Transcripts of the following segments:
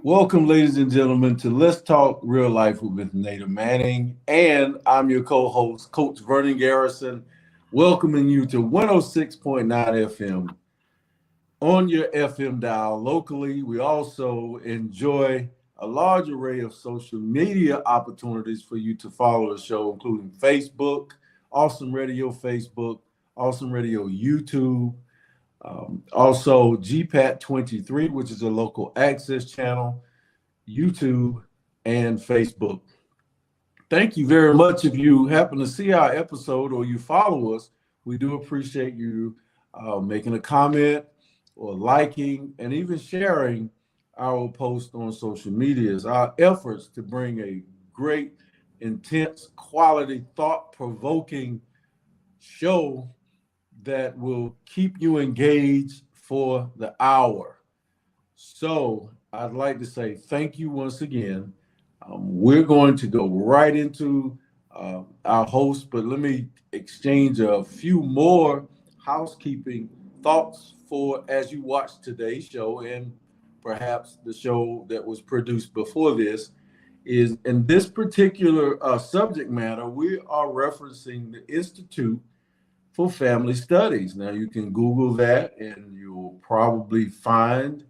Welcome, ladies and gentlemen, to Let's Talk Real Life with Nada Manning. And I'm your co host, Coach Vernon Garrison, welcoming you to 106.9 FM on your FM dial locally. We also enjoy a large array of social media opportunities for you to follow the show, including Facebook, Awesome Radio Facebook, Awesome Radio YouTube. Also, GPAT 23, which is a local access channel, YouTube, and Facebook. Thank you very much. If you happen to see our episode or you follow us, we do appreciate you making a comment or liking and even sharing our post on social medias. Our efforts to bring a great, intense, quality, thought provoking show that will keep you engaged for the hour. So I'd like to say thank you once again. We're going to go right into our host, but let me exchange a few more housekeeping thoughts for as you watch today's show and perhaps the show that was produced before this. Is in this particular subject matter, we are referencing the Institute for Family Studies. Now, you can Google that and you'll probably find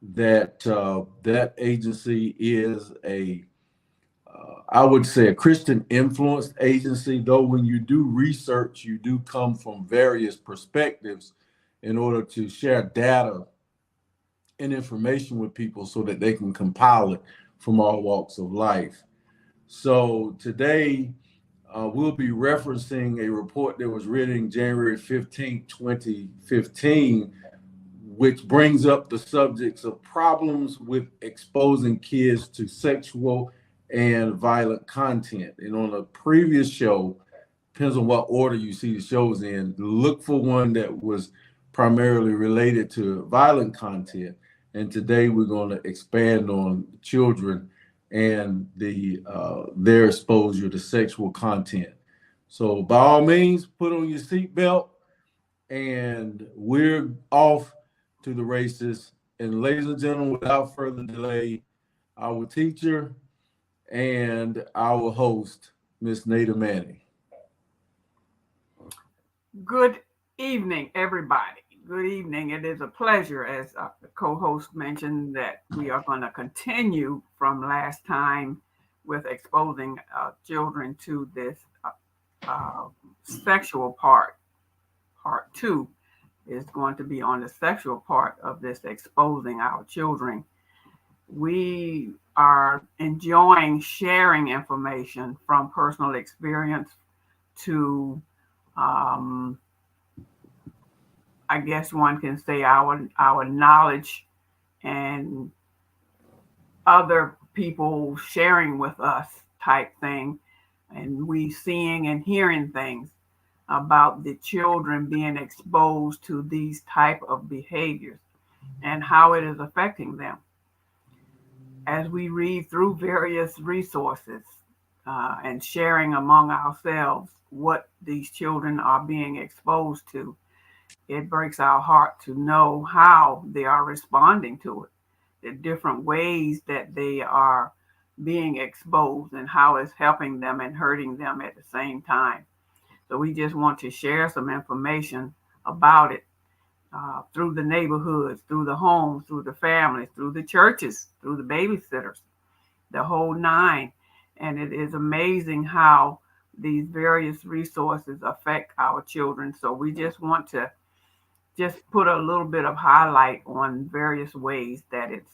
that that agency is I would say, a Christian influenced agency, though when you do research, you do come from various perspectives in order to share data and information with people so that they can compile it from all walks of life. So today, we'll be referencing a report that was written January 15th, 2015, which brings up the subjects of problems with exposing kids to sexual and violent content. And on a previous show, depends on what order you see the shows in, look for one that was primarily related to violent content. And today we're going to expand on children and their exposure to sexual content. So by all means, put on your seatbelt and we're off to the races. And ladies and gentlemen, without further delay, our teacher and our host, Miss Nada Manning. Good evening, everybody. Good evening. It is a pleasure, as the co-host mentioned, that we are going to continue from last time with exposing children to this sexual part. Part two is going to be on the sexual part of this, exposing our children. We are enjoying sharing information from personal experience to I guess one can say our knowledge and other people sharing with us type thing, and we seeing and hearing things about the children being exposed to these type of behaviors and how it is affecting them. As we read through various resources and sharing among ourselves what these children are being exposed to, it breaks our heart to know how they are responding to it, the different ways that they are being exposed and how it's helping them and hurting them at the same time. So we just want to share some information about it through the neighborhoods, through the homes, through the families, through the churches, through the babysitters, the whole nine. And it is amazing how these various resources affect our children. So we just want to just put a little bit of highlight on various ways that it's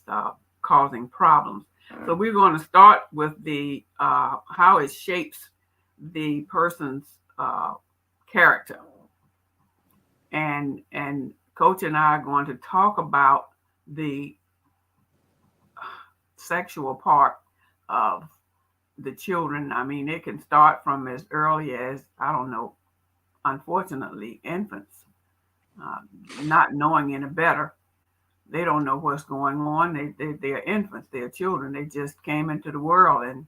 causing problems. So we're going to start with the how it shapes the person's character, and Coach and I are going to talk about the sexual part of the children. I mean, it can start from as early as, I don't know, unfortunately, infants, not knowing any better. They don't know what's going on. They're infants, they're children. They just came into the world. And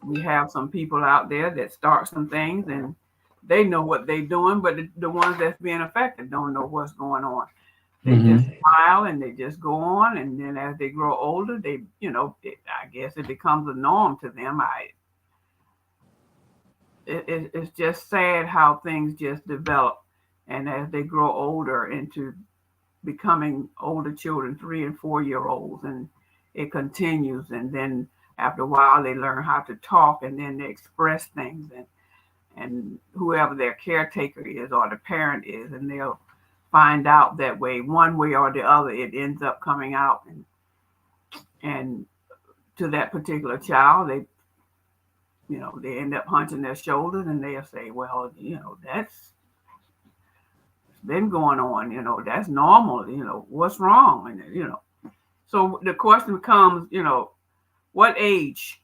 we have some people out there that start some things and they know what they're doing, but the ones that's being affected don't know what's going on. They just smile and they just go on. And then as they grow older, they, I guess it becomes a norm to them. It's just sad how things just develop. And as they grow older into becoming older children, 3 and 4 year olds, and it continues. And then after a while, they learn how to talk, and then they express things, and whoever their caretaker is or the parent is, and they'll find out that way, one way or the other, it ends up coming out, and to that particular child, they end up hunching their shoulders, and they'll say, well, that's been going on, that's normal, what's wrong? And, so the question becomes, what age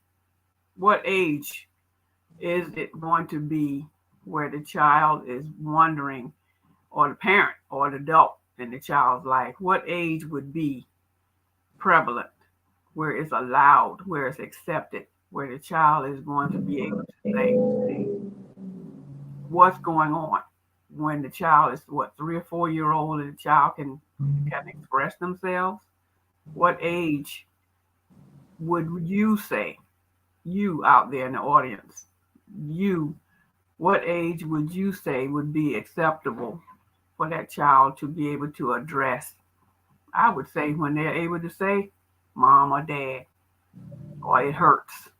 is it going to be where the child is wondering, or the parent or the adult in the child's life, what age would be prevalent, where it's allowed, where it's accepted, where the child is going to be able to say what's going on? When the child is 3 or 4 year old, and the child can express themselves, what age would you say, you out there in the audience, what age would you say would be acceptable for that child to be able to address? I would say when they're able to say mom or dad, or it hurts,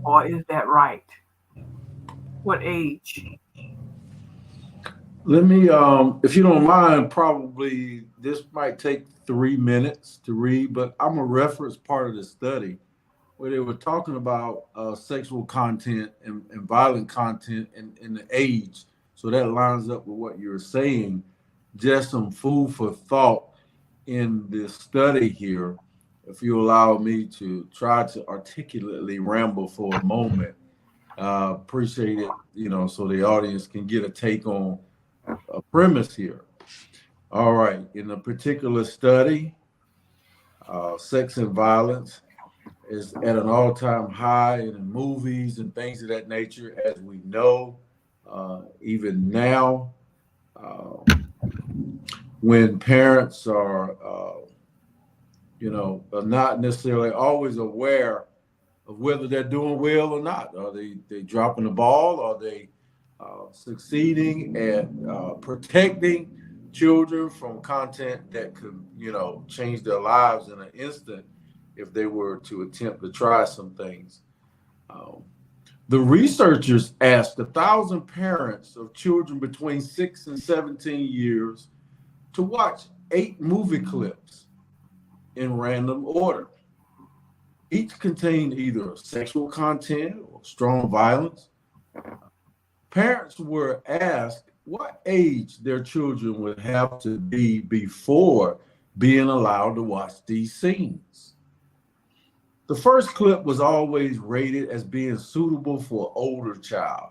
or is that right? What age? Let me, if you don't mind, probably this might take 3 minutes to read, but I'm a reference part of the study where they were talking about sexual content and violent content and the age. So that lines up with what you're saying. Just some food for thought in this study here. If you allow me to try to articulately ramble for a moment, appreciate it, so the audience can get a take on a premise here. All right. In a particular study, sex and violence is at an all-time high in movies and things of that nature, as we know, even now, when parents are, not necessarily always aware of whether they're doing well or not. Are they dropping the ball? Are they succeeding at protecting children from content that could, change their lives in an instant if they were to attempt to try some things? The researchers asked 1,000 parents of children between 6 and 17 years to watch 8 movie clips in random order. Each contained either sexual content or strong violence. Parents were asked what age their children would have to be before being allowed to watch these scenes. The first clip was always rated as being suitable for an older child.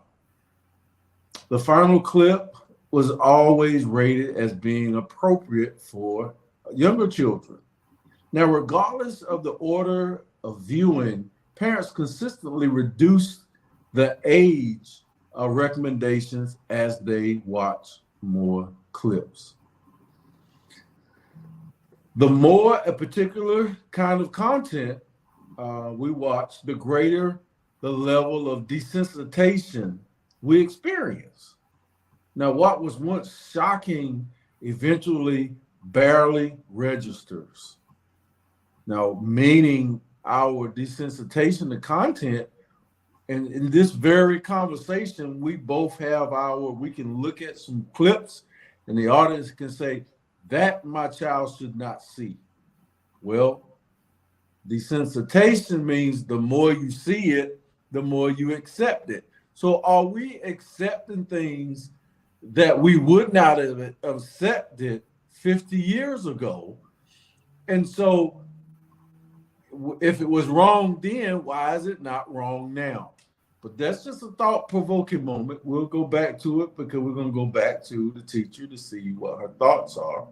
The final clip was always rated as being appropriate for younger children. Now, regardless of the order of viewing, parents consistently reduced the age recommendations as they watch more clips. The more a particular kind of content we watch, the greater the level of desensitization we experience. Now, what was once shocking eventually barely registers. Now, meaning our desensitization to content, and in this very conversation, we both have we can look at some clips and the audience can say, that my child should not see. Well, desensitization means the more you see it, the more you accept it. So are we accepting things that we would not have accepted 50 years ago? And so if it was wrong then, why is it not wrong now? But that's just a thought-provoking moment. We'll go back to it because we're going to go back to the teacher to see what her thoughts are.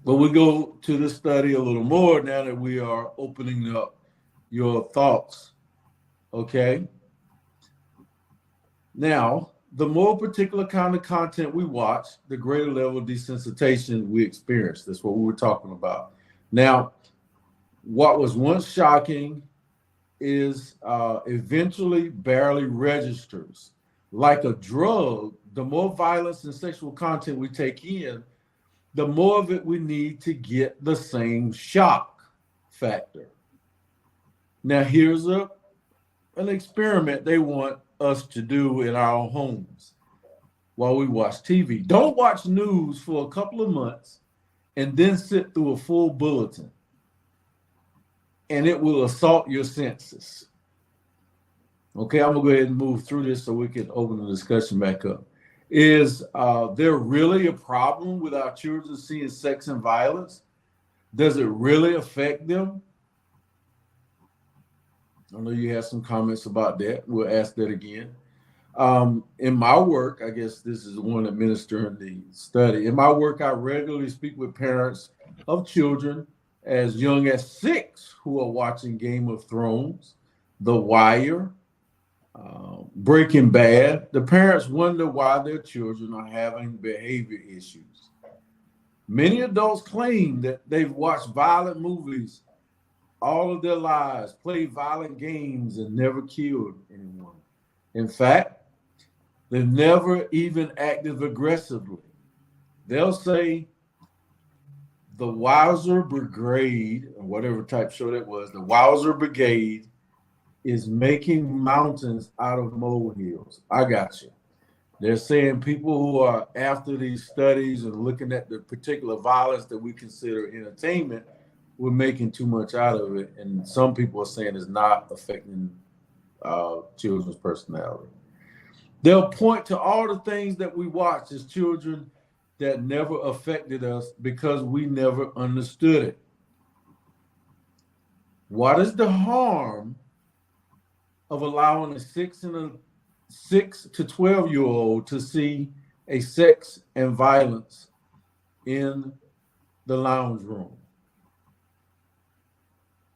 But we go to the study a little more now that we are opening up your thoughts. Okay. Now, the more particular kind of content we watch, the greater level of desensitization we experience. That's what we were talking about. Now, what was once shocking is eventually barely registers. Like a drug, the more violence and sexual content we take in, the more of it we need to get the same shock factor. Now, here's an experiment they want us to do in our homes while we watch TV. Don't watch news for a couple of months and then sit through a full bulletin, and it will assault your senses. Okay, I'm gonna go ahead and move through this so we can open the discussion back up. Is there really a problem with our children seeing sex and violence? Does it really affect them? I know you have some comments about that. We'll ask that again. In my work, I guess this is the one administering the study. In my work, I regularly speak with parents of children as young as 6 who are watching Game of Thrones, The Wire, Breaking Bad. The parents wonder why their children are having behavior issues. Many adults claim that they've watched violent movies all of their lives, played violent games, and never killed anyone. In fact, they've never even acted aggressively. They'll say the Wowzer Brigade, or whatever type show that was, the Wowzer Brigade is making mountains out of molehills. I got you. They're saying people who are after these studies and looking at the particular violence that we consider entertainment, we're making too much out of it. And some people are saying it's not affecting children's personality. They'll point to all the things that we watch as children that never affected us because we never understood it. What is the harm of allowing a 6 to 12-year-old to see a sex and violence in the lounge room?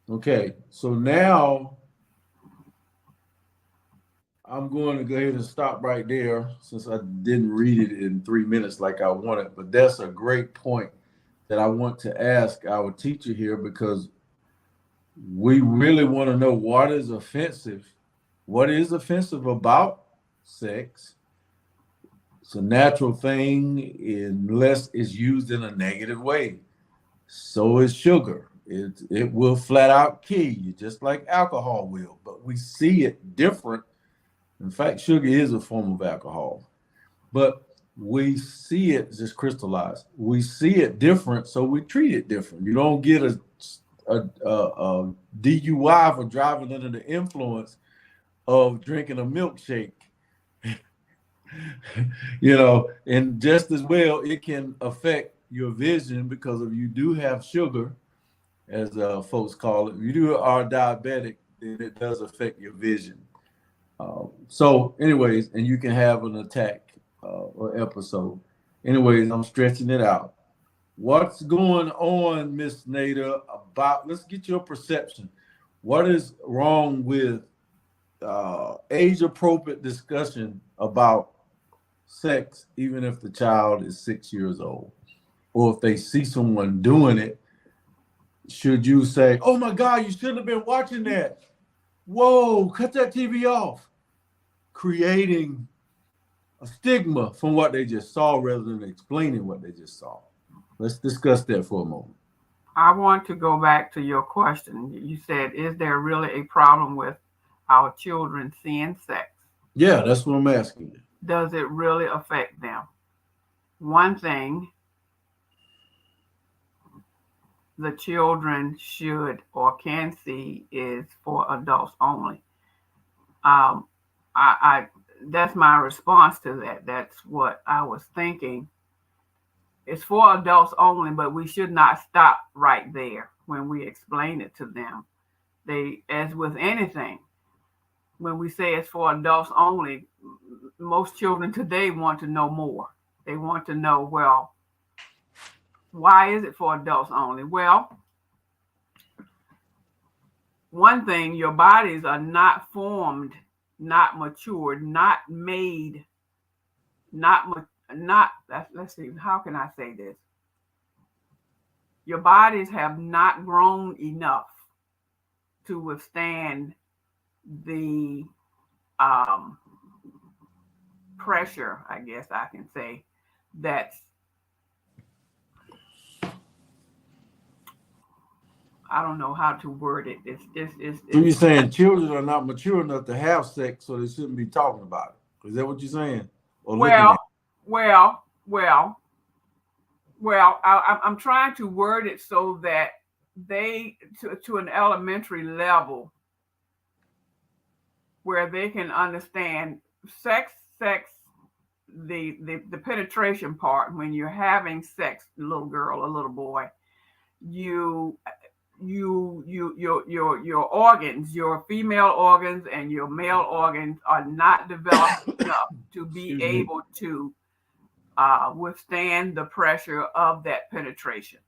Okay, so now I'm going to go ahead and stop right there since I didn't read it in 3 minutes like I wanted, but that's a great point that I want to ask our teacher here, because we really want to know what is offensive. What is offensive about sex? It's a natural thing unless it's used in a negative way. So is sugar. It will flat out kill you, just like alcohol will, but we see it different. In fact, sugar is a form of alcohol, but we see it just crystallized. We see it different, so we treat it different. You don't get a DUI for driving under the influence of drinking a milkshake. And just as well, it can affect your vision because if you do have sugar, as folks call it, if you are diabetic, then it does affect your vision. So anyways, and you can have an attack or episode. Anyways, I'm stretching it out. What's going on, Miss Nada, let's get your perception. What is wrong with age-appropriate discussion about sex, even if the child is 6 years old? Or if they see someone doing it, should you say, oh my God, you shouldn't have been watching that. Whoa, cut that TV off. Creating a stigma from what they just saw rather than explaining what they just saw. Let's discuss that for a moment. I want to go back to your question. You said, is there really a problem with our children seeing sex? Yeah, that's what I'm asking you. Does it really affect them? One thing the children should or can see is for adults only. I that's my response to that. That's what I was thinking. It's for adults only, but we should not stop right there when we explain it to them. As with anything, when we say it's for adults only, most children today want to know more. They want to know, well, why is it for adults only? Well, one thing, your bodies are not formed, not matured, not made let's see, how can I say this? Your bodies have not grown enough to withstand the um, pressure, I guess I can say, that's, I don't know how to word it. So you're saying children are not mature enough to have sex, so they shouldn't be talking about it. Is that what you're saying? Or looking well, at? well, well, well. I'm trying to word it so that they, to an elementary level, where they can understand sex, the penetration part when you're having sex, little girl or little boy, you your organs, your female organs and your male organs are not developed enough to be Excuse me. able to withstand the pressure of that penetration.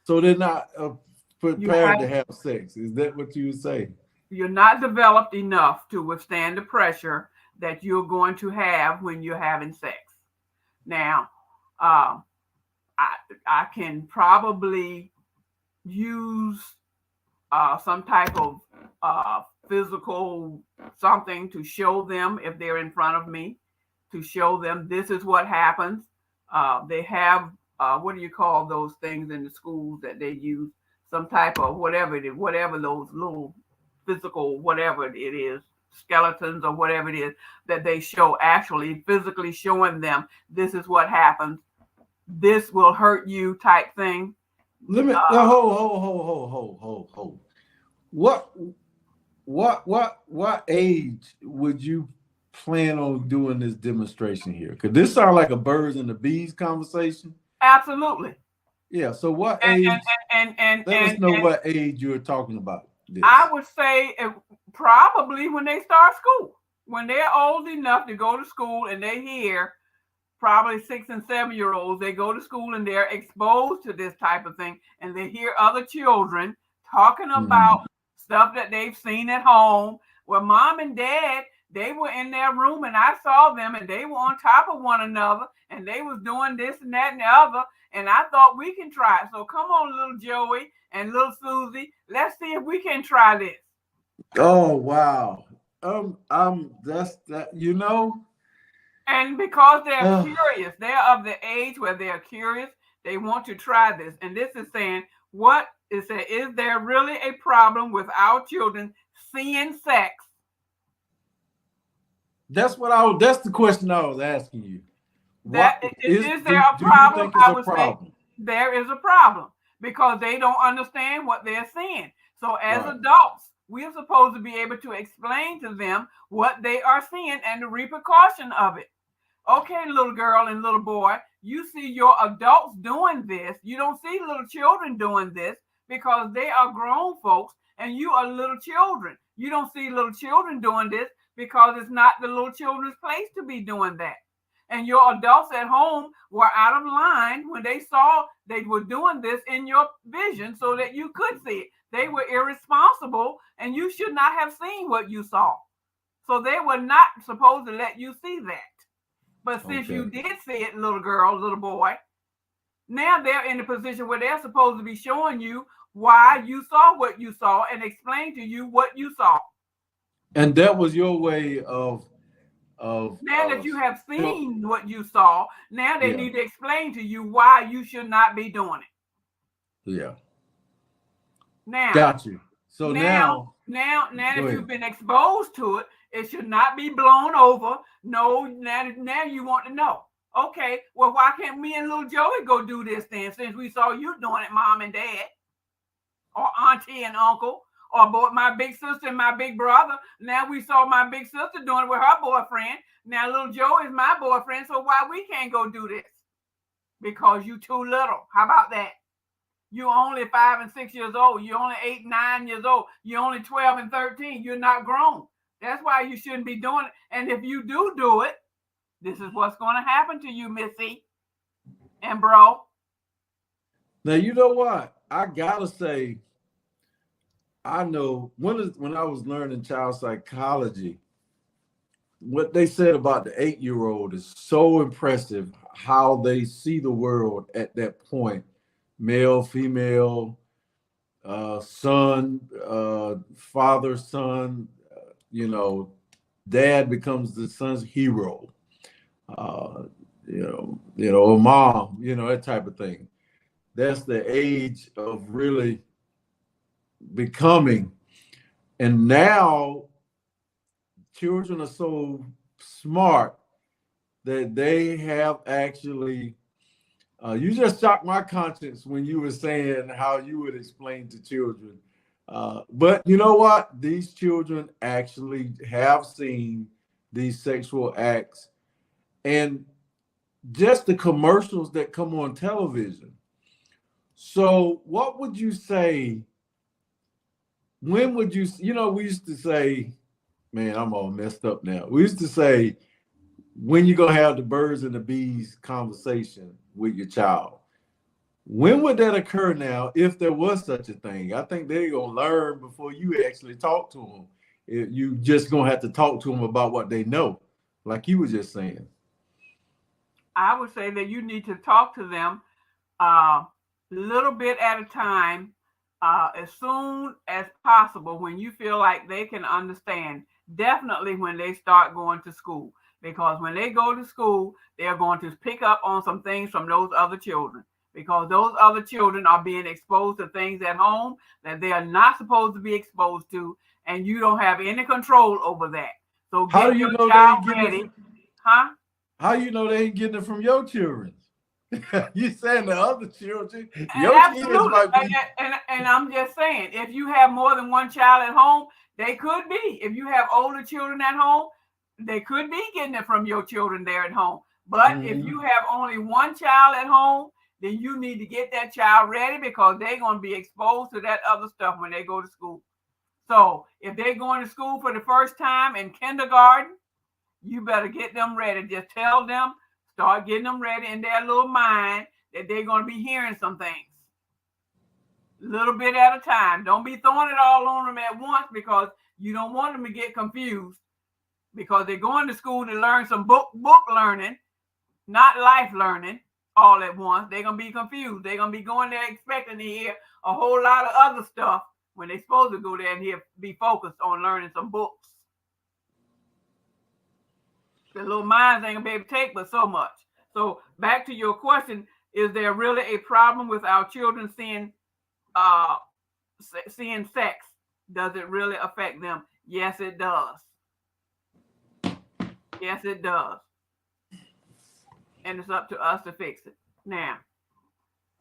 So they're not You prepared to have, have sex. Is that what you would say? you're not developed enough to withstand the pressure that you're going to have when you're having sex. Now, um, I can probably use some type of physical something to show them if they're in front of me, to show them this is what happens. They have what do you call those things in the schools that they use? Some type of whatever it is, whatever those little physical whatever it is, skeletons or whatever it is that they show, actually physically showing them this is what happens. This will hurt you type thing. Let me hold. What age would you plan on doing this demonstration here? Because this sounds like a birds and the bees conversation. Absolutely. Yeah. So what age? Let us know what age you're talking about. This. I would say probably when they start school, when they're old enough to go to school and they hear probably 6 and 7 year olds, they go to school and they're exposed to this type of thing and they hear other children talking about stuff that they've seen at home where mom and dad, they were in their room and I saw them and they were on top of one another and they was doing this and that and the other. And I thought we can try it. So come on, little Joey and little Susie, let's see if we can try this. Oh, wow. That's that, And because they're curious, they're of the age where they're curious, they want to try this. And this is saying, what is it? Is there really a problem with our children seeing sex? That's the question I was asking you. Is there a problem? I would say there is a problem because they don't understand what they're seeing. So as adults, we're supposed to be able to explain to them what they are seeing and the repercussion of it. Okay, little girl and little boy, you see your adults doing this. You don't see little children doing this because they are grown folks and you are little children. You don't see little children doing this because it's not the little children's place to be doing that. And your adults at home were out of line when they saw they were doing this in your vision so that you could see it. They were irresponsible and you should not have seen what you saw. So they were not supposed to let you see that. But since you did see it, little girl, little boy, now they're in a position where they're supposed to be showing you why you saw what you saw and explain to you what you saw. And that was your way of now that you have seen what you saw, now they need to explain to you why you should not be doing it. Yeah. Now, got you. So now if you've been exposed to it, it should not be blown over. No, now you want to know. Okay, well, why can't me and little Joey go do this then? Since we saw you doing it, mom and dad, or auntie and uncle, or both my big sister and my big brother. Now we saw my big sister doing it with her boyfriend. Now little Joe is my boyfriend, so why we can't go do this? Because you too little. How about that? You're only 5 and 6 years old. You're only 8, 9 years old. You're only 12 and 13. You're not grown. That's why you shouldn't be doing it. And if you do it, this is what's going to happen to you, Missy and bro. Now, you know what? I got to say, I know when I was learning child psychology, what they said about the 8-year-old is so impressive, how they see the world at that point. Male, female, son, father, son, you know, dad becomes the son's hero. Uh, mom, that type of thing. That's the age of really becoming. And now children are so smart that they have actually, you just shocked my conscience when you were saying how you would explain to children. But you know what? These children actually have seen these sexual acts, and just the commercials that come on television. So what would you say? When would you, we used to say, man, I'm all messed up now. We used to say, when you gonna have the birds and the bees conversation with your child? When would that occur now, if there was such a thing? I think they're gonna learn before you actually talk to them. You just gonna have to talk to them about what they know, like you were just saying. I would say that you need to talk to them a little bit at a time, as soon as possible when you feel like they can understand. Definitely when they start going to school, because when they go to school, they're going to pick up on some things from those other children, because those other children are being exposed to things at home that they are not supposed to be exposed to, and you don't have any control over that. So get your child ready. Huh? How you know they ain't getting it from your children? You saying the other children? Your absolutely. Kids might be... and I'm just saying, if you have more than one child at home, they could be. If you have older children at home, they could be getting it from your children there at home. But if you have only one child at home, then you need to get that child ready, because they're going to be exposed to that other stuff when they go to school. So if they're going to school for the first time in kindergarten, you better get them ready. Just tell them, start getting them ready in their little mind that they're going to be hearing some things. A little bit at a time. Don't be throwing it all on them at once, because you don't want them to get confused, because they're going to school to learn some book learning, not life learning all at once. They're going to be confused. They're going to be going there expecting to hear a whole lot of other stuff when they're supposed to go there and be focused on learning some books. The little minds ain't gonna be able to take but so much. So back to your question, is there really a problem with our children seeing sex? Does it really affect them? Yes, it does. Yes, it does. And it's up to us to fix it. Now,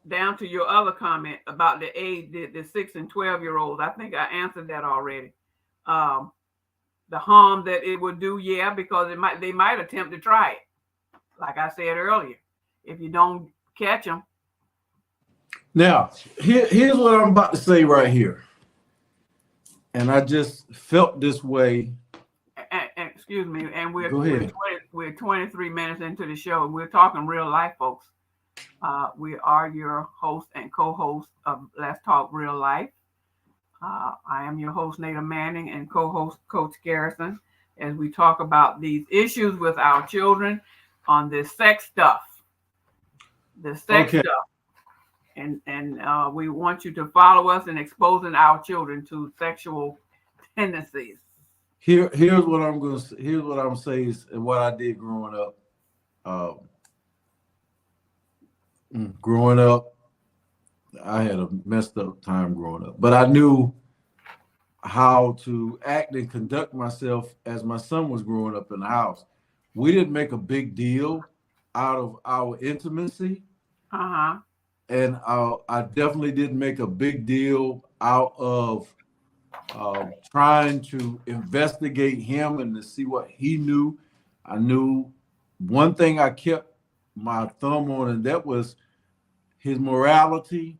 down to your other comment about the age, the 6 and 12-year-olds. I think I answered that already. The harm that it would do, because they might attempt to try it. Like I said earlier, if you don't catch them. Now, here's what I'm about to say right here. And I just felt this way. And excuse me, and we're 23 minutes into the show, and we're talking real life, folks. We are your host and co-host of Let's Talk Real Life. I am your host, Nada Manning, and co-host Coach Garrison, as we talk about these issues with our children on this sex stuff. The sex stuff. And we want you to follow us in exposing our children to sexual tendencies. Here's what I'm saying is what I did growing up. Growing up, I had a messed up time growing up, but I knew how to act and conduct myself as my son was growing up in the house. We didn't make a big deal out of our intimacy. And I definitely didn't make a big deal out of trying to investigate him and to see what he knew. I knew one thing I kept my thumb on, and that was his morality,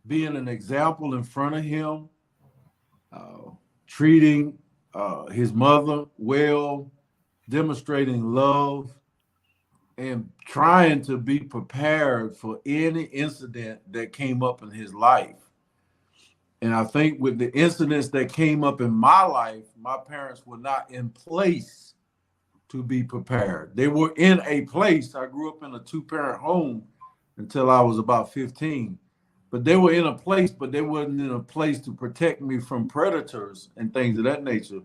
being an example in front of him, treating his mother well, demonstrating love, and trying to be prepared for any incident that came up in his life. And I think with the incidents that came up in my life, my parents were not in place to be prepared. They were in a place. I grew up in a two-parent home until I was about 15. But they were in a place, but they wasn't in a place to protect me from predators and things of that nature.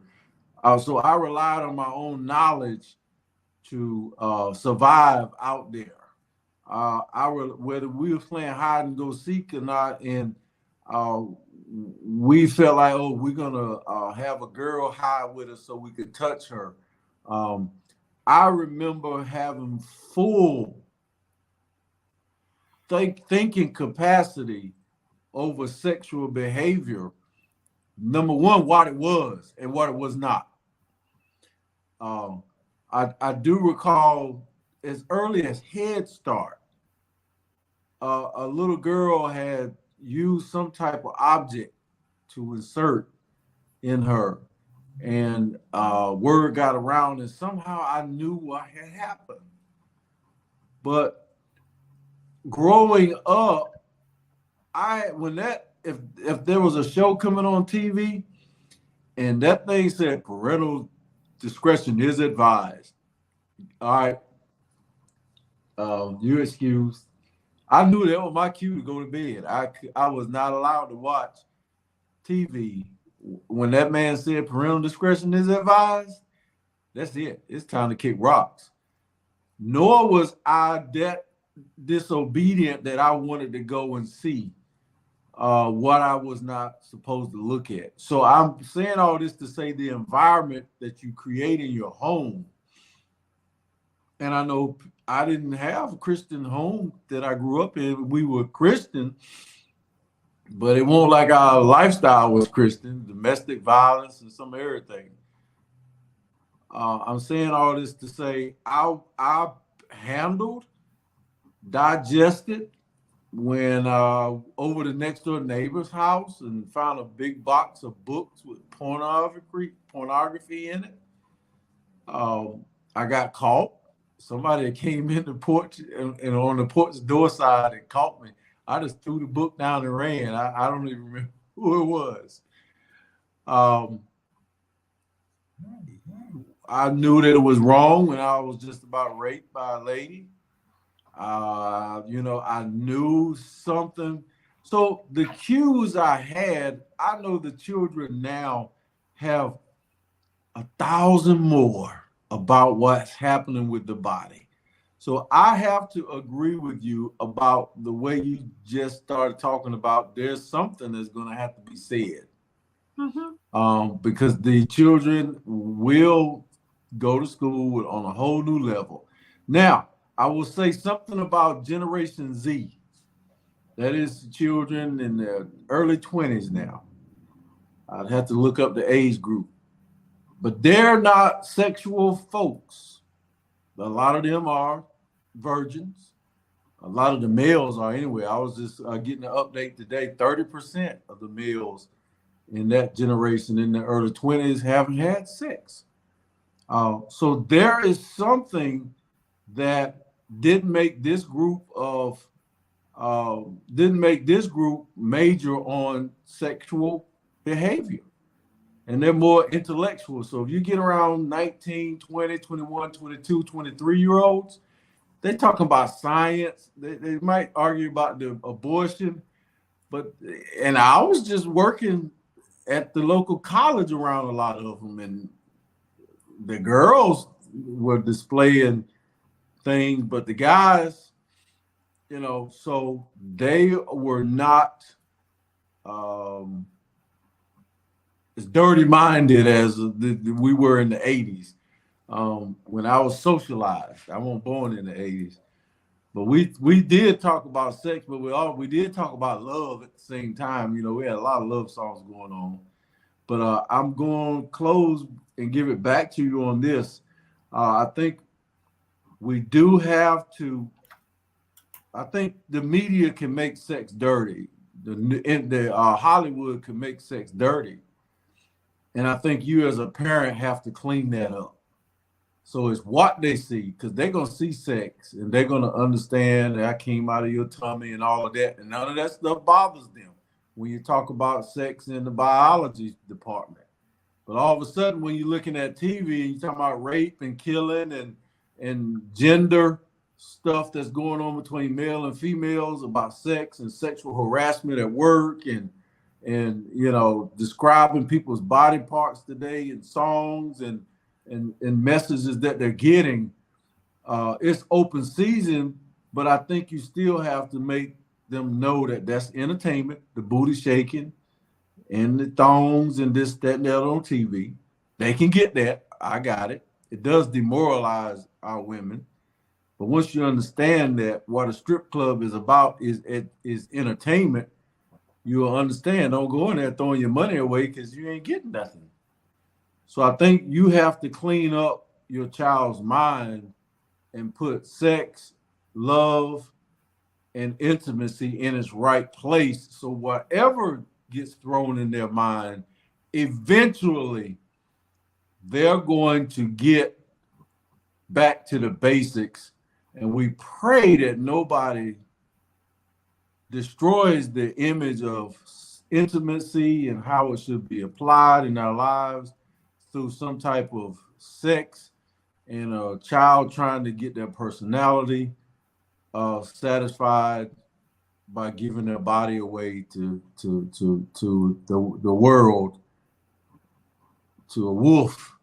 So I relied on my own knowledge to survive out there. Whether we were playing hide and go seek or not, and we felt like, oh, we're gonna have a girl hide with us so we could touch her. I remember having full thinking capacity over sexual behavior. Number one, what it was and what it was not. I do recall as early as Head Start, a little girl had used some type of object to insert in her, and word got around, and somehow I knew what had happened. But growing up, if there was a show coming on TV and that thing said parental discretion is advised, all right, you're excused. I knew that was my cue to go to bed. I was not allowed to watch TV. When that man said parental discretion is advised, that's it. It's time to kick rocks. Nor was I that disobedient that I wanted to go and see what I was not supposed to look at. So I'm saying all this to say the environment that you create in your home. And I know I didn't have a Christian home that I grew up in. We were Christian, but it wasn't like our lifestyle was Christian, domestic violence and some everything. I'm saying all this to say I handled, digested, when over the next door neighbor's house and found a big box of books with pornography in it. I got caught. Somebody came in the porch and on the porch door side and caught me. I just threw the book down and ran. I don't even remember who it was. I knew that it was wrong when I was just about raped by a lady. I knew something. So the cues I had, I know the children now have 1,000 more about what's happening with the body. So I have to agree with you about the way you just started talking about. There's something that's going to have to be said. Because the children will go to school on a whole new level. Now, I will say something about Generation Z. That is children in their early 20s now. I'd have to look up the age group. But they're not sexual folks. A lot of them are virgins. A lot of the males are anyway. I was just getting an update today. 30% of the males in that generation in the early 20s haven't had sex. So there is something that didn't make this group major on sexual behavior. And they're more intellectual. So if you get around 19, 20, 21, 22, 23-year-olds, they're talking about science. They might argue about the abortion. And I was just working at the local college around a lot of them. And the girls were displaying things, but the guys, so they were not as dirty-minded as we were in the 80s. When I was socialized. I wasn't born in the 80s. But we did talk about sex, but we did talk about love at the same time. We had a lot of love songs going on. But I'm going to close and give it back to you on this. I think we do have to. I think the media can make sex dirty. The Hollywood can make sex dirty. And I think you as a parent have to clean that up. So it's what they see, because they're going to see sex and they're going to understand that I came out of your tummy and all of that. And none of that stuff bothers them when you talk about sex in the biology department. But all of a sudden, when you're looking at TV and you're talking about rape and killing and gender stuff that's going on between male and females about sex and sexual harassment at work and describing people's body parts today in songs and messages that they're getting, it's open season. But I think you still have to make them know that that's entertainment, the booty shaking and the thongs and this, that, and the other on TV. They can get that. I got it. It does demoralize our women. But once you understand that what a strip club is about is entertainment, you'll understand. Don't go in there throwing your money away because you ain't getting nothing. So I think you have to clean up your child's mind and put sex, love, and intimacy in its right place. So whatever gets thrown in their mind, eventually they're going to get back to the basics. And we pray that nobody destroys the image of intimacy and how it should be applied in our lives through some type of sex and a child trying to get their personality satisfied by giving their body away to the world, to a wolf,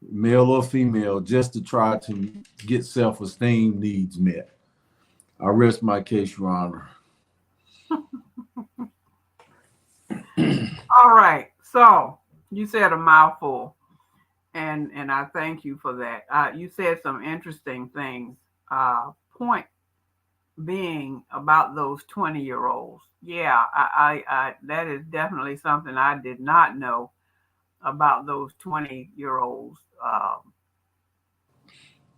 male or female, just to try to get self-esteem needs met. I rest my case, Your Honor. All right. So you said a mouthful, and I thank you for that. You said some interesting things. Point being about those 20-year-olds. Yeah, I that is definitely something I did not know about those 20-year-olds.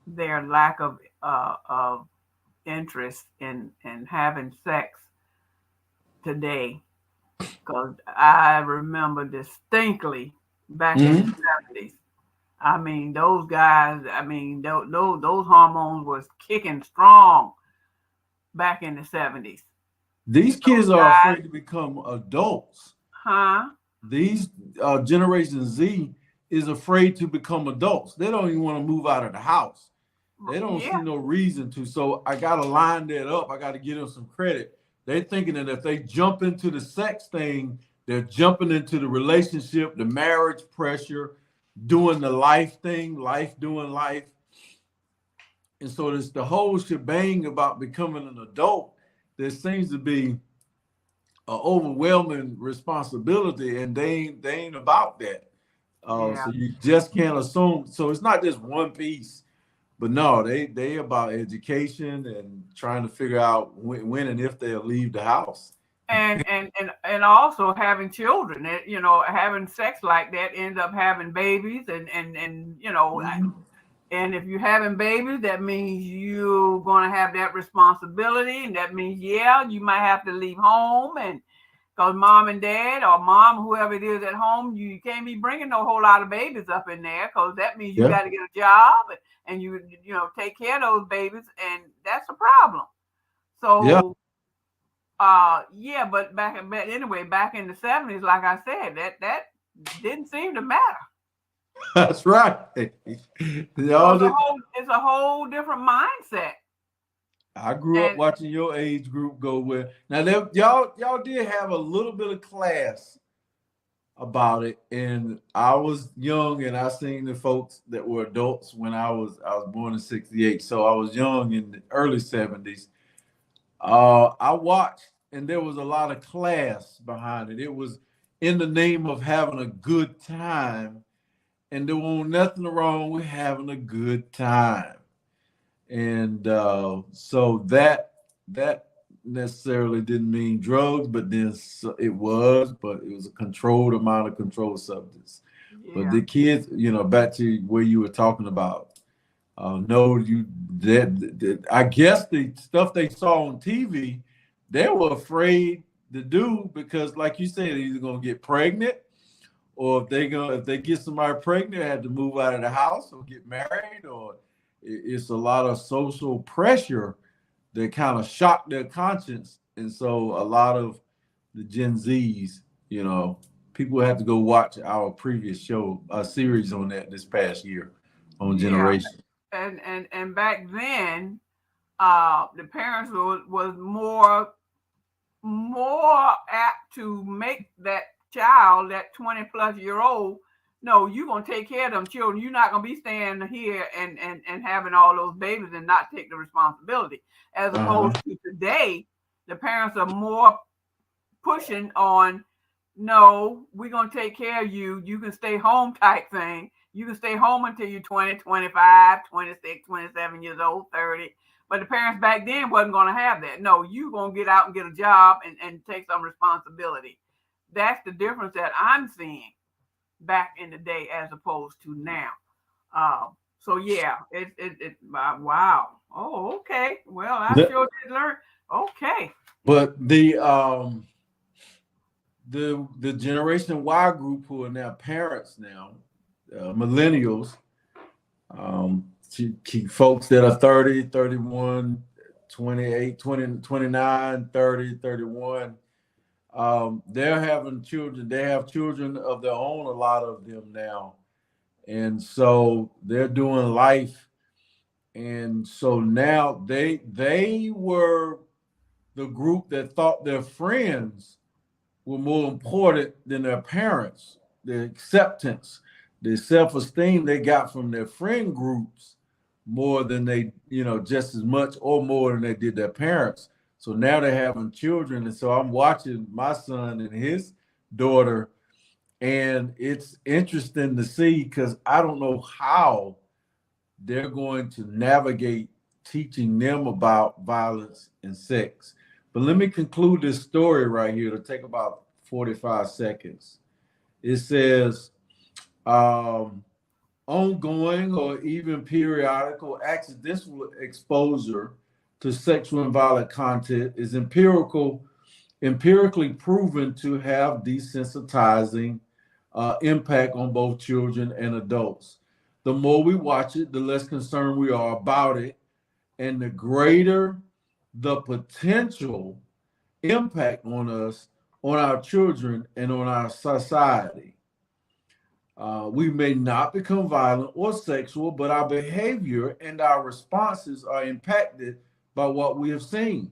Their lack of interest in having sex today, because I remember distinctly back in the 70s. I mean, those guys. I mean, those hormones was kicking strong back in the 70s. These kids are afraid to become adults. Huh? These Generation Z is afraid to become adults. They don't even want to move out of the house. They don't see no reason to. So I got to line that up. I got to give them some credit. They're thinking that if they jump into the sex thing, they're jumping into the relationship, the marriage pressure, doing the life thing, life doing life. And so there's the whole shebang about becoming an adult. There seems to be an overwhelming responsibility, and they ain't about that. So you just can't assume. So it's not just one piece, but no, they about education and trying to figure out when and if they'll leave the house. And also having children, having sex like that, ends up having babies, and and if you're having babies, that means you're going to have that responsibility, and that means you might have to leave home, and because mom and dad or mom, whoever it is at home, you can't be bringing no whole lot of babies up in there, because that means you got to get a job and you take care of those babies, and that's a problem. So but back in the 70s, like I said, that didn't seem to matter. That's right. It's a whole different mindset. I grew up watching your age group go with. Now, y'all did have a little bit of class about it, and I was young, and I seen the folks that were adults when I was born in '68, so I was young in the early '70s. I watched, and there was a lot of class behind it. It was in the name of having a good time. And there wasn't nothing wrong with having a good time. And so that necessarily didn't mean drugs, but then it was a controlled amount of controlled substance. Yeah. But the kids, back to where you were talking about, I guess the stuff they saw on TV, they were afraid to do, because like you said, they're either going to get pregnant, or if they get somebody pregnant, they have to move out of the house or get married, or it's a lot of social pressure that kind of shock their conscience. And so a lot of the Gen Zs, people have to go watch our previous show, series on that this past year on generation. And back then, the parents was more apt to make that child, that 20-plus-year-old, no, you're gonna take care of them children. You're not gonna be staying here and having all those babies and not take the responsibility. As opposed to today, the parents are more pushing on, no, we're gonna take care of you. You can stay home type thing. You can stay home until you're 20, 25, 26, 27 years old, 30. But the parents back then wasn't going to have that. No, you going to get out and get a job and take some responsibility. That's the difference that I'm seeing back in the day as opposed to now. So yeah, wow. Oh, okay. Well, I sure did learn. Okay. But the Generation Y group, who are now parents now, millennials, folks that are 30, 31, 28, 20, 29, 30, 31, they're having children. They have children of their own, a lot of them now. And so they're doing life. And so now they were the group that thought their friends were more important than their parents. The acceptance, the self-esteem they got from their friend groups more than they, just as much or more than they did their parents. So now they're having children. And so I'm watching my son and his daughter, and it's interesting to see because I don't know how they're going to navigate teaching them about violence and sex. But let me conclude this story right here. It'll take about 45 seconds. It says, ongoing or even periodical accidental exposure to sexual and violent content is empirically proven to have desensitizing impact on both children and adults. The more we watch it, the less concerned we are about it, and the greater the potential impact on us, on our children, and on our society. We may not become violent or sexual, but our behavior and our responses are impacted by what we have seen.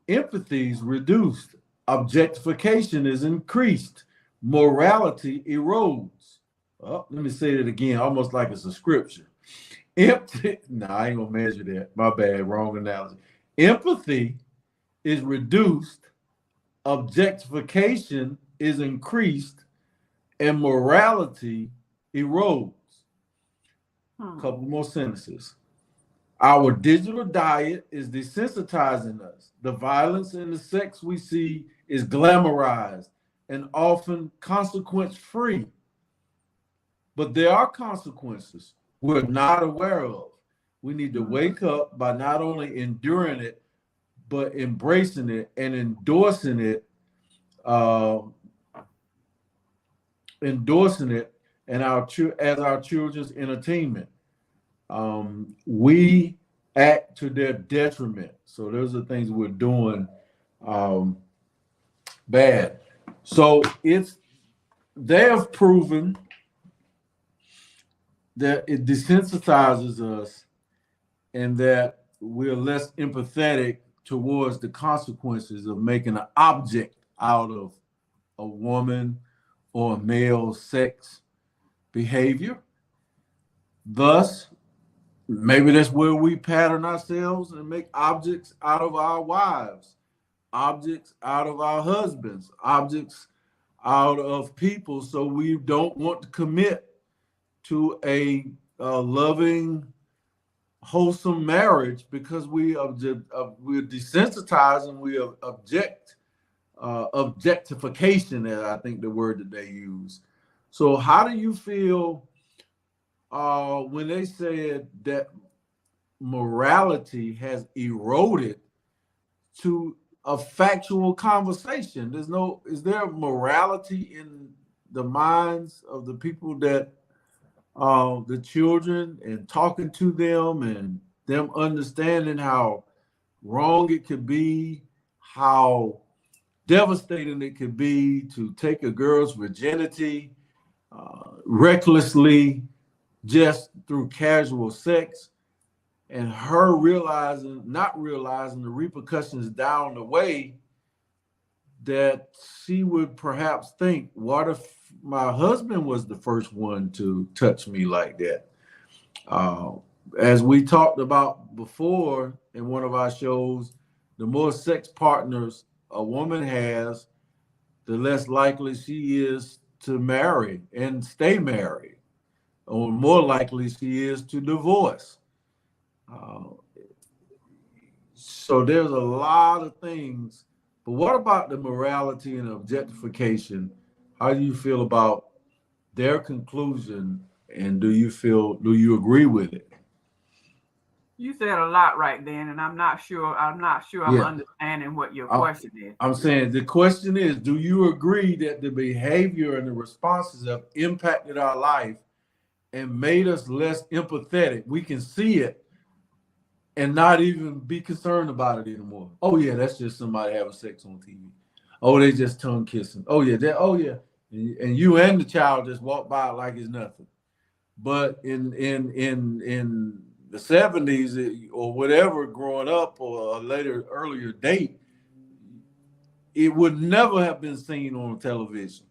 Empathy is reduced, objectification is increased, morality erodes. Oh, let me say it again, almost like it's a scripture. I ain't gonna measure that. My bad, wrong analogy. Empathy is reduced, objectification is increased, and morality erodes. A couple more sentences. Our digital diet is desensitizing us. The violence and the sex we see is glamorized and often consequence-free. But there are consequences we're not aware of. We need to wake up by not only enduring it, but embracing it and endorsing it and as our children's entertainment. We act to their detriment. So those are things we're doing bad. So they have proven that it desensitizes us and that we're less empathetic towards the consequences of making an object out of a woman or a male sex behavior. Thus, maybe that's where we pattern ourselves and make objects out of our wives, objects out of our husbands, objects out of people. So we don't want to commit to a loving, wholesome marriage because we're desensitized and we objectification, is I think the word that they use. So how do you feel when they said that morality has eroded to a factual conversation? Is there morality in the minds of the people that the children, and talking to them and them understanding how wrong it could be, how devastating it could be to take a girl's virginity recklessly just through casual sex, and her not realizing the repercussions down the way, that she would perhaps think, what if my husband was the first one to touch me like that? Uh, as we talked about before in one of our shows, the more sex partners a woman has, the less likely she is to marry and stay married, or more likely she is to divorce. Uh, so there's a lot of things. But what about the morality and objectification? How do you feel about their conclusion, and do you agree with it? You said a lot right then, and I'm not sure I'm Yeah. understanding what your question is. I'm saying the question is, do you agree that the behavior and the responses have impacted our life and made us less empathetic? We can see it and not even be concerned about it anymore. Oh yeah, that's just somebody having sex on TV. Oh, they just tongue kissing. Oh yeah, and you and the child just walk by it like it's nothing. But in the 70s or whatever, growing up, or a earlier date, it would never have been seen on television.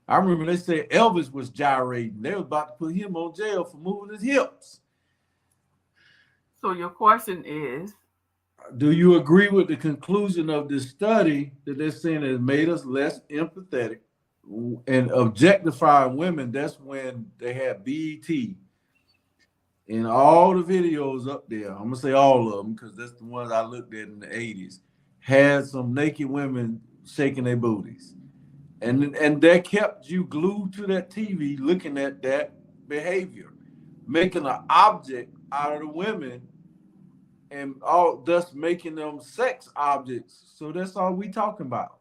I remember they said Elvis was gyrating. They were about to put him on jail for moving his hips. So your question is, do you agree with the conclusion of this study that they're saying it made us less empathetic and objectifying women? That's when they had BET and all the videos up there. I'm gonna say all of them because that's the ones I looked at in the 80s. Had some naked women shaking their booties, and that kept you glued to that TV, looking at that behavior, making an object out of the women, and all thus making them sex objects. So that's all we talking about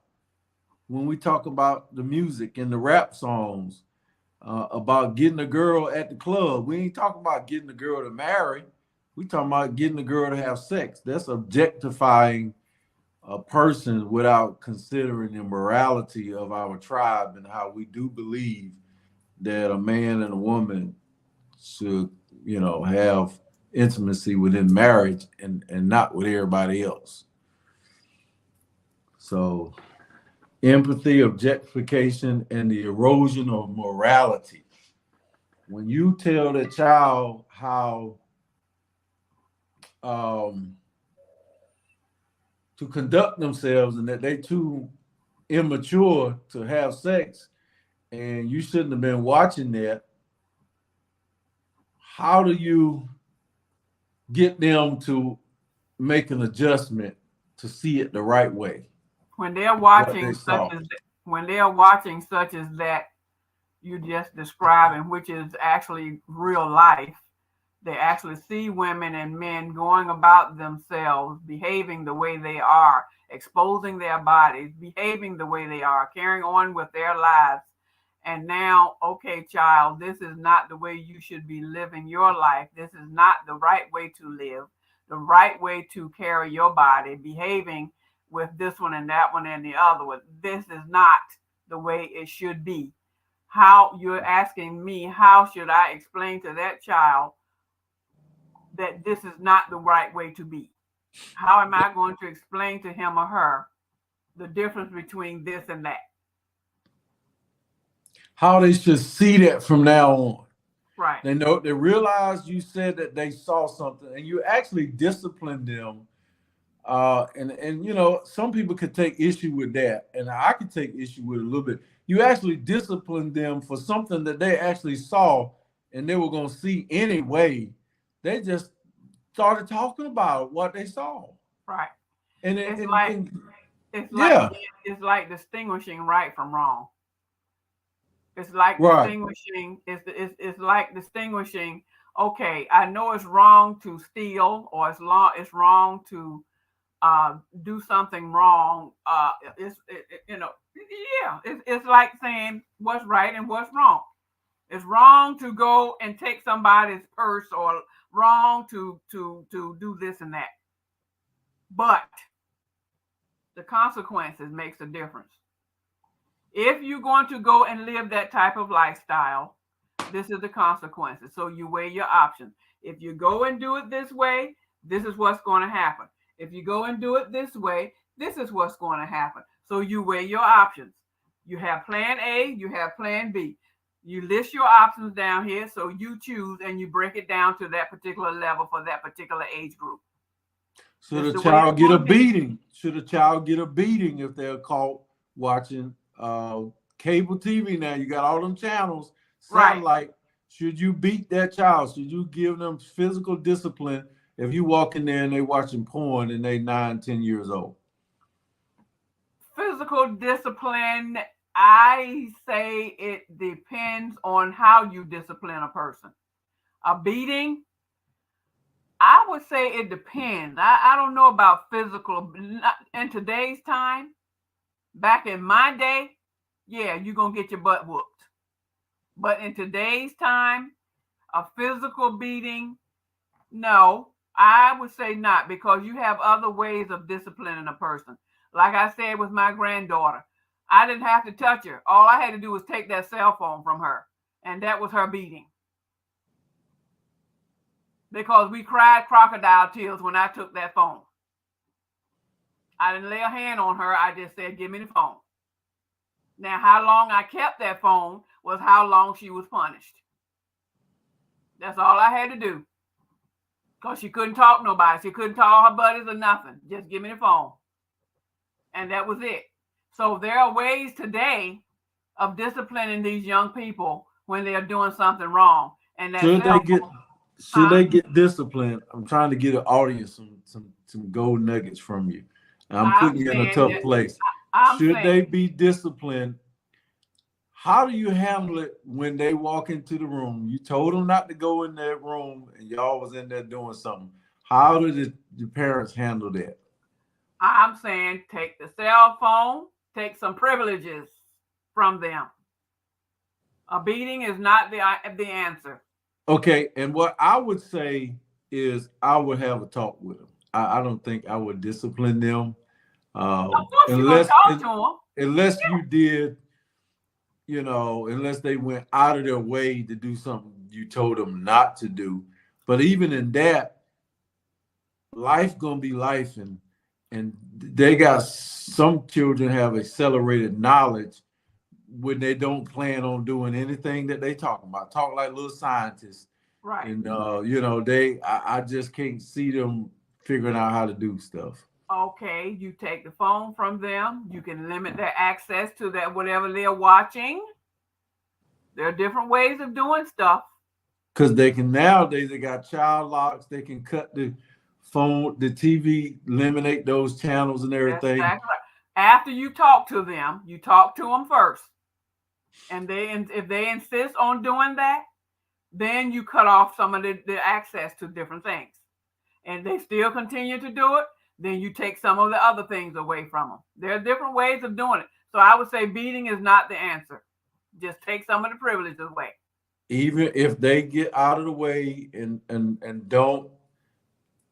when we talk about the music and the rap songs about getting a girl at the club. We ain't talking about getting a girl to marry. We talking about getting a girl to have sex. That's objectifying a person without considering the morality of our tribe and how we do believe that a man and a woman should, have intimacy within marriage and not with everybody else. So empathy, objectification, and the erosion of morality. When you tell the child how to conduct themselves and that they too immature to have sex, and you shouldn't have been watching that, how do you get them to make an adjustment to see it the right way? When they're watching such as that you just describing, which is actually real life, they actually see women and men going about themselves, behaving the way they are, exposing their bodies, behaving the way they are, carrying on with their lives. And now, okay, child, this is not the way you should be living your life. This is not the right way to live, the right way to carry your body, behaving with this one and that one and the other one. This is not the way it should be. How you're asking me, how should I explain to that child that this is not the right way to be? How am I going to explain to him or her the difference between this and that? How they should see that from now on. Right. They realize you said that they saw something and you actually disciplined them. And some people could take issue with that, and I could take issue with it a little bit. You actually disciplined them for something that they actually saw and they were going to see anyway. They just started talking about what they saw. Right. And it's like distinguishing right from wrong. It's like distinguishing. It's like distinguishing. Okay, I know it's wrong to steal, or it's wrong to do something wrong. It's like saying what's right and what's wrong. It's wrong to go and take somebody's purse, or wrong to do this and that. But The consequences makes a difference. If you're going to go and live that type of lifestyle, this is the consequences. So you weigh your options. If you go and do it this way, this is what's going to happen. If you go and do it this way, this is what's going to happen. So you weigh your options. You have plan A, you have plan B. You list your options down here, so you choose and you break it down to that particular level for that particular age group. Should a child get a beating? Should a child get a beating if they're caught watching cable TV? Now you got all them channels, satellite. Should you beat that child? Should you give them physical discipline if you walk in there and they watching porn and they 9, 10 years old? Physical discipline, I say it depends on how you discipline a person. A beating, I would say it depends. I don't know about physical. In today's time, back in my day, yeah, you're going to get your butt whooped. But in today's time, a physical beating, no, I would say not, because you have other ways of disciplining a person. Like I said with my granddaughter, I didn't have to touch her. All I had to do was take that cell phone from her, and that was her beating. Because we cried crocodile tears when I took that phone. I didn't lay a hand on her. I just said, give me the phone. Now, how long I kept that phone was how long she was punished. That's all I had to do. Because she couldn't talk to nobody. She couldn't call her buddies or nothing. Just give me the phone. And that was it. So there are ways today of disciplining these young people when they are doing something wrong. And that should they get disciplined? I'm trying to get an audience some gold nuggets from you. I'm putting you in a tough place. Should they be disciplined? How do you handle it when they walk into the room? You told them not to go in that room and y'all was in there doing something. How did the parents handle that? I'm saying take the cell phone, take some privileges from them. A beating is not the answer. Okay, and what I would say is I would have a talk with them. I don't think I would discipline them. Unless you did, unless they went out of their way to do something you told them not to do. But even in that, life gonna be life, and they got some children have accelerated knowledge when they don't plan on doing anything that they talking about. Talk like little scientists. Right. And I just can't see them figuring out how to do stuff. Okay, you take the phone from them. You can limit their access to that whatever they're watching. There are different ways of doing stuff. Because nowadays they got child locks. They can cut the phone, the TV, eliminate those channels and everything. That's exactly right. After you talk to them, you talk to them first. And if they insist on doing that, then you cut off some of the access to different things. And they still continue to do it, then you take some of the other things away from them. There are different ways of doing it. So I would say beating is not the answer. Just take some of the privileges away. Even if they get out of the way and don't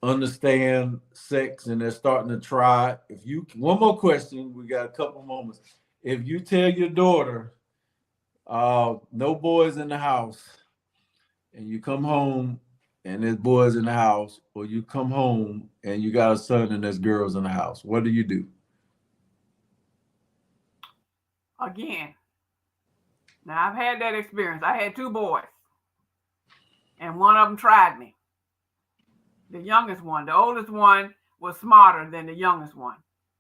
understand sex and they're starting to try, one more question, we got a couple moments. If you tell your daughter, no boys in the house, and you come home and there's boys in the house, or you come home and you got a son and there's girls in the house, what do you do? Again, now I've had that experience. I had 2 boys, and one of them tried me. The youngest one, the oldest one was smarter than the youngest one.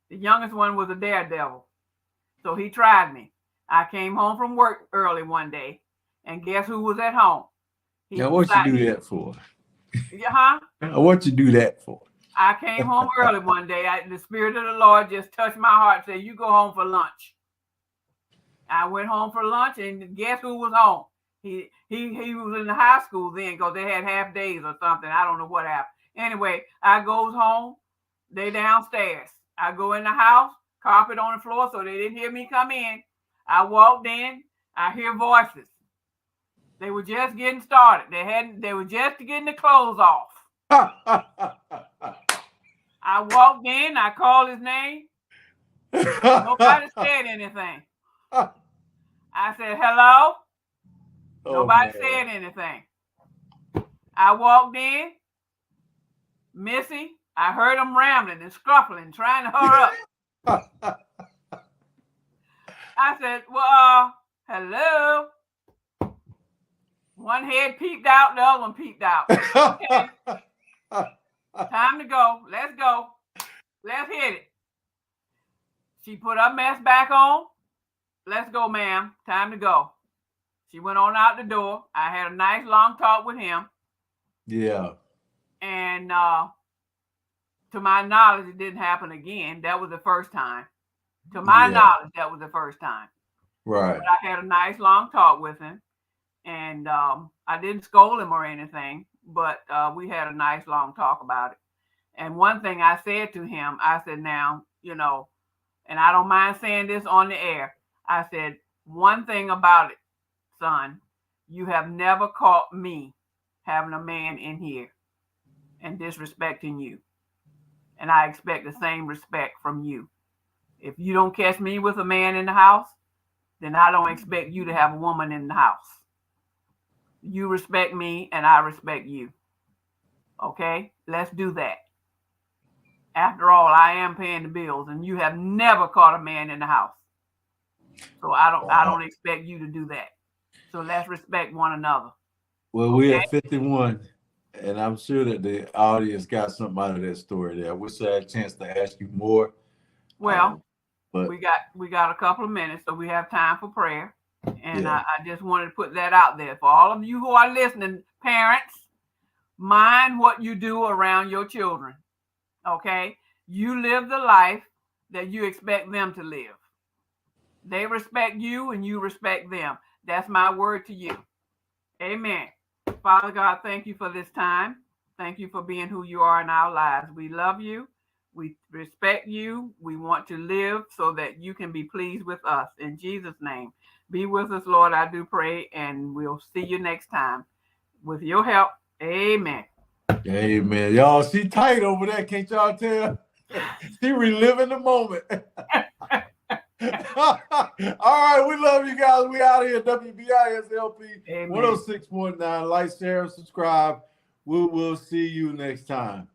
The youngest one was a daredevil. So he tried me. I came home from work early one day, and guess who was at home? Now, what you do that for? Huh? What you do that for? I came home early one day. The Spirit of the Lord just touched my heart, said, you go home for lunch. I went home for lunch, and guess who was home? He was in the high school then, because they had half days or something. I don't know what happened. Anyway, I goes home. They downstairs. I go in the house, carpet on the floor, so they didn't hear me come in. I walked in. I hear voices. They were just getting started. They were just getting the clothes off. I walked in. I called his name. Nobody said anything. I said, hello? Oh, Nobody man. said anything. I walked in. Missy, I heard them rambling and scuffling, trying to hurry up. I said, well, hello? One head peeked out, the other one peeked out. Okay. Time to go. Let's go. Let's hit it. She put her mess back on. Let's go, ma'am. Time to go. She went on out the door. I had a nice long talk with him. Yeah. And to my knowledge, it didn't happen again. That was the first time. To my knowledge, that was the first time. Right. But I had a nice long talk with him. And I didn't scold him or anything, but we had a nice long talk about it. And one thing I said to him, I said, now, you know, and I don't mind saying this on the air. I said, one thing about it, son, you have never caught me having a man in here and disrespecting you. And I expect the same respect from you. If you don't catch me with a man in the house, then I don't expect you to have a woman in the house. You respect me and I respect you. Okay, let's do that. After all, I am paying the bills and you have never caught a man in the house. So I don't expect you to do that. So let's respect one another. Well, we at 51, and I'm sure that the audience got something out of that story there. I wish I had a chance to ask you more. Well, but we got a couple of minutes, so we have time for prayer. And I just wanted to put that out there for all of you who are listening. Parents, mind what you do around your children. Okay? You live the life that you expect them to live. They respect you and you respect them. That's my word to you. Amen. Father God, thank you for this time. Thank you for being who you are in our lives. We love you. We respect you. We want to live so that you can be pleased with us. In Jesus' name, be with us, Lord. I do pray, and we'll see you next time. With your help, amen. Amen. Y'all, she tight over there. Can't y'all tell? She reliving the moment. All right, we love you guys. We out here, WBISLP 106.9. Like, share, and subscribe. We'll see you next time.